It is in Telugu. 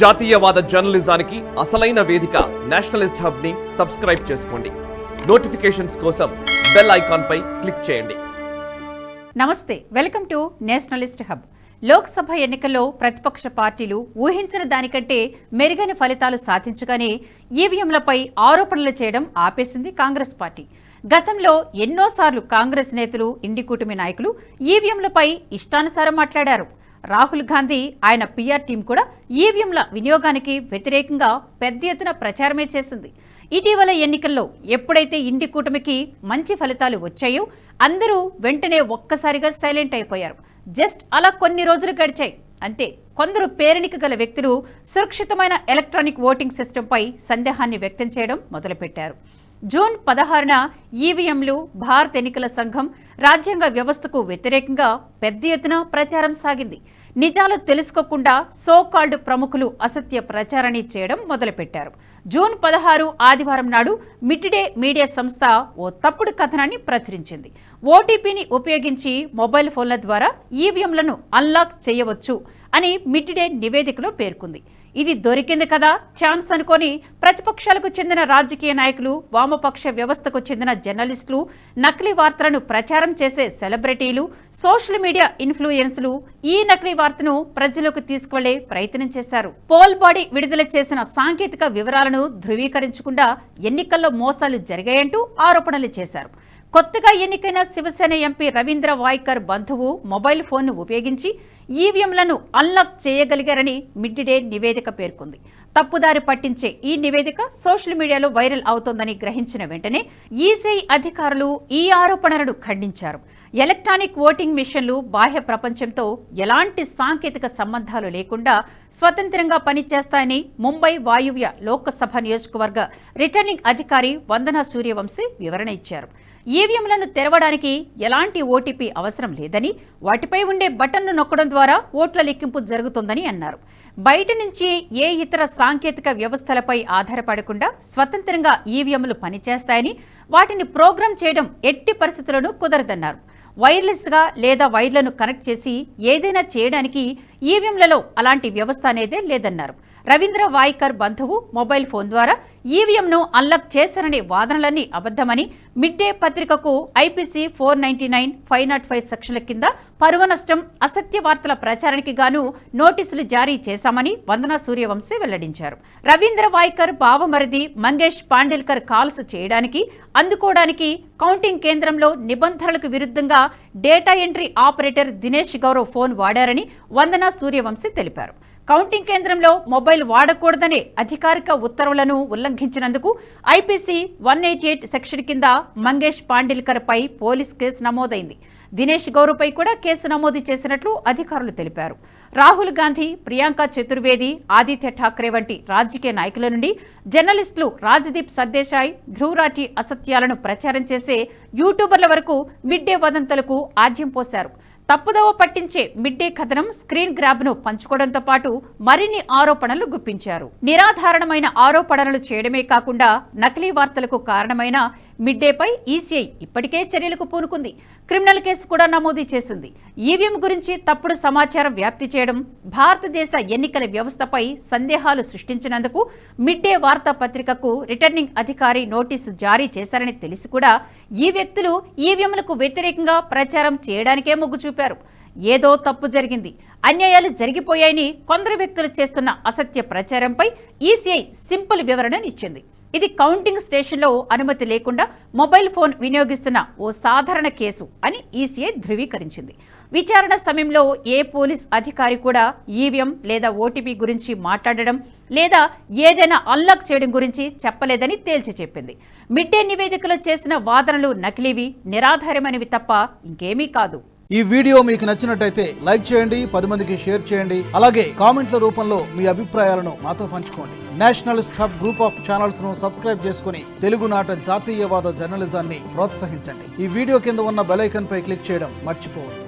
జాతీయవాద జర్నలిజానికి అసలైన వేదిక నేషనలిస్ట్ హబ్ ని సబ్స్క్రైబ్ చేసుకోండి. నోటిఫికేషన్స్ కోసం బెల్ ఐకాన్ పై క్లిక్ చేయండి. నమస్తే, welcome to Nationalist hub. Lok Sabha ఎన్నికల్లో ప్రతిపక్ష పార్టీలు ఊహించిన దానికంటే మెరుగైన ఫలితాలు సాధించగానే ఈవీఎంలపై ఆరోపణలు చేయడం ఆపేసింది కాంగ్రెస్ పార్టీ. గతంలో ఎన్నోసార్లు కాంగ్రెస్ నేతలు, ఇండి కూటమి నాయకులు ఈవీఎంలపై ఇష్టానుసారం మాట్లాడారు. రాహుల్ గాంధీ, ఆయన పీఆర్ టీం కూడా ఈవీఎంల వినియోగానికి వ్యతిరేకంగా పెద్ద ఎత్తున ప్రచారమే చేసింది. ఇటీవల ఎన్నికల్లో ఎప్పుడైతే ఇండి కూటమికి మంచి ఫలితాలు వచ్చాయో అందరూ వెంటనే ఒక్కసారిగా సైలెంట్ అయిపోయారు. జస్ట్ అలా కొన్ని రోజులు గడిచాయి అంతే. కొందరు పేరెనిక గల వ్యక్తులు సురక్షితమైన ఎలక్ట్రానిక్ ఓటింగ్ సిస్టంపై సందేహాన్ని వ్యక్తం చేయడం మొదలుపెట్టారు. జూన్ 16న ఈవీఎంలు, భారత ఎన్నికల సంఘం, రాజ్యాంగ వ్యవస్థకు వ్యతిరేకంగా పెద్ద ఎత్తున ప్రచారం సాగింది. నిజాలు తెలుసుకోకుండా సోకాల్డ్ ప్రముఖులు అసత్య ప్రచారాన్ని చేయడం మొదలుపెట్టారు. జూన్ 16 ఆదివారం నాడు మిడ్ డే మీడియా సంస్థ ఓ తప్పుడు కథనాన్ని ప్రచురించింది. ఓటీపీని ఉపయోగించి మొబైల్ ఫోన్ల ద్వారా ఈవీఎంలను అన్లాక్ చేయవచ్చు అని మిడ్ డే నివేదికలో పేర్కొంది. ఇది దొరికింది కదా ఛాన్స్ అనుకొని ప్రతిపక్షాలకు చెందిన రాజకీయ నాయకులు, వామపక్ష వ్యవస్థకు చెందిన జర్నలిస్టులు, నకిలీ వార్తలను ప్రచారం చేసే సెలబ్రిటీలు, సోషల్ మీడియా ఇన్ఫ్లుయెన్స్లు ఈ నకిలీ వార్తను ప్రజలకు తీసుకువెళ్లే ప్రయత్నం చేశారు. పోల్ బాడీ విడుదల చేసిన సాంకేతిక వివరాలను ధృవీకరించకుండా ఎన్నికల్లో మోసాలు జరిగాయంటూ ఆరోపణలు చేశారు. కొత్తగా ఎన్నికైన శివసేన ఎంపీ రవీంద్ర వాయ్కర్ బంధువు మొబైల్ ఫోన్ను ఉపయోగించి ఈవీఎంలను అన్లాక్ చేయగలిగారని మిడ్ డే నివేదిక పేర్కొంది. తప్పుదారి పట్టించే ఈ నివేదిక సోషల్ మీడియాలో వైరల్ అవుతోందని గ్రహించిన వెంటనే ఈసీఐ అధికారులు ఈ ఆరోపణలను ఖండించారు. ఎలక్ట్రానిక్ ఓటింగ్ మిషన్లు బాహ్య ప్రపంచంతో ఎలాంటి సాంకేతిక సంబంధాలు లేకుండా స్వతంత్రంగా పనిచేస్తాయని ముంబై వాయువ్య లోక్సభ నియోజకవర్గ రిటర్నింగ్ అధికారి వందనా సూర్యవంశీ వివరణ ఇచ్చారు. ఈవీఎంలను తెరవడానికి ఎలాంటి ఓటీపీ అవసరం లేదని, వాటిపై ఉండే బటన్ను నొక్కడం ద్వారా ఓట్ల లెక్కింపు జరుగుతుందని అన్నారు. బయట నుంచి ఏ ఇతర సాంకేతిక వ్యవస్థలపై ఆధారపడకుండా స్వతంత్రంగా ఈవీఎంలు పనిచేస్తాయని, వాటిని ప్రోగ్రామ్ చేయడం ఎట్టి పరిస్థితుల్లోనూ కుదరదన్నారు. వైర్లెస్గా లేదా వైర్లను కనెక్ట్ చేసి ఏదైనా చేయడానికి ఈవీఎంలలో అలాంటి వ్యవస్థ అనేదే లేదన్నారు. రవీంద్ర వాయ్కర్ బంధువు మొబైల్ ఫోన్ ద్వారా ఈవీఎంను అన్లాక్ చేశారనే వాదనలన్నీ అబద్దమని, మిడ్ డే పత్రికకు ఐపీసీ 499, 505 సెక్షన్ల కింద పరువు నష్టం, అసత్య వార్తల ప్రచారానికి గాను నోటీసులు జారీ చేశామని వందనా సూర్యవంశీ వెల్లడించారు. రవీంద్ర వాయ్కర్ బావమరిది మంగేష్ పాండేల్కర్ కాల్స్ చేయడానికి, అందుకోవడానికి కౌంటింగ్ కేంద్రంలో నిబంధనలకు విరుద్ధంగా data entry operator Dinesh Gaurav phone వాడారని వందనా సూర్యవంశీ తెలిపారు. కౌంటింగ్ కేంద్రంలో మొబైల్ వాడకూడదనే అధికారిక ఉత్తర్వులను ఉల్లంఘించినందుకు ఐపీసీ 188 సెక్షన్ కింద మంగేష్ పాండేల్కర్ పై పోలీస్ కేసు నమోదైంది. దినేష్ గౌరవ్పై కూడా కేసు నమోదు చేసినట్లు అధికారులు తెలిపారు. రాహుల్ గాంధీ, ప్రియాంక చతుర్వేది, ఆదిత్య ఠాక్రే వంటి రాజకీయ నాయకుల నుండి జర్నలిస్టులు రాజ్దీప్ సర్దేశాయ్, ధ్రువ్ రాఠీ అసత్యాలను ప్రచారం చేసే యూట్యూబర్ల వరకు మిడ్ డే వదంతులకు ఆజ్యం పోశారు. తప్పుదోవ పట్టించే మిడ్ డే కథనం, స్క్రీన్ గ్రాబ్ను పంచుకోవడంతో పాటు మరిన్ని ఆరోపణలు గుప్పించారు. నిరాధారణమైన ఆరోపణలు చేయడమే కాకుండా నకిలీ వార్తలకు కారణమైన మిడ్ డేపై ఈసీఐ ఇప్పటికే చర్యలకు పూనుకుంది. క్రిమినల్ కేసు కూడా నమోదు చేసింది. ఈవీఎం గురించి తప్పుడు సమాచారం వ్యాప్తి చేయడం, భారతదేశ ఎన్నికల వ్యవస్థపై సందేహాలు సృష్టించినందుకు మిడ్ డే వార్తా పత్రికకు రిటర్నింగ్ అధికారి నోటీసు జారీ చేశారని తెలిసి కూడా ఈ వ్యక్తులు ఈవీఎంలకు వ్యతిరేకంగా ప్రచారం చేయడానికే మొగ్గు చూపారు. ఏదో తప్పు జరిగింది, అన్యాయాలు జరిగిపోయాయని కొందరు వ్యక్తులు చేస్తున్న అసత్య ప్రచారంపై ఈసీఐ సింపుల్ వివరణనిచ్చింది. ఇది కౌంటింగ్ స్టేషన్లో అనుమతి లేకుండా మొబైల్ ఫోన్ వినియోగిస్తున్న ఓ సాధారణ కేసు అని ఈసీఐ ధృవీకరించింది. విచారణ సమయంలో ఏ పోలీస్ అధికారి కూడా ఈవీఎం లేదా ఓటీపీ గురించి మాట్లాడడం లేదా ఏదైనా అన్లాక్ చేయడం గురించి చెప్పలేదని తేల్చి చెప్పింది. మిడ్ డే నివేదికలో చేసిన వాదనలు నకిలీవి, నిరాధారమైనవి తప్ప ఇంకేమీ కాదు. ఈ వీడియో మీకు నచ్చినట్టయితే లైక్ చేయండి, 10 మందికి షేర్ చేయండి. అలాగే కామెంట్ల రూపంలో మీ అభిప్రాయాలను మాతో పంచుకోండి. Nationalist hub group of channels ను సబ్స్క్రైబ్ చేసుకుని తెలుగునాట జాతీయవాద జర్నలిజాన్ని ప్రోత్సహించండి. ఈ వీడియో కింద ఉన్న బెల్ ఐకాన్ పై క్లిక్ చేయడం మర్చిపోవద్దు.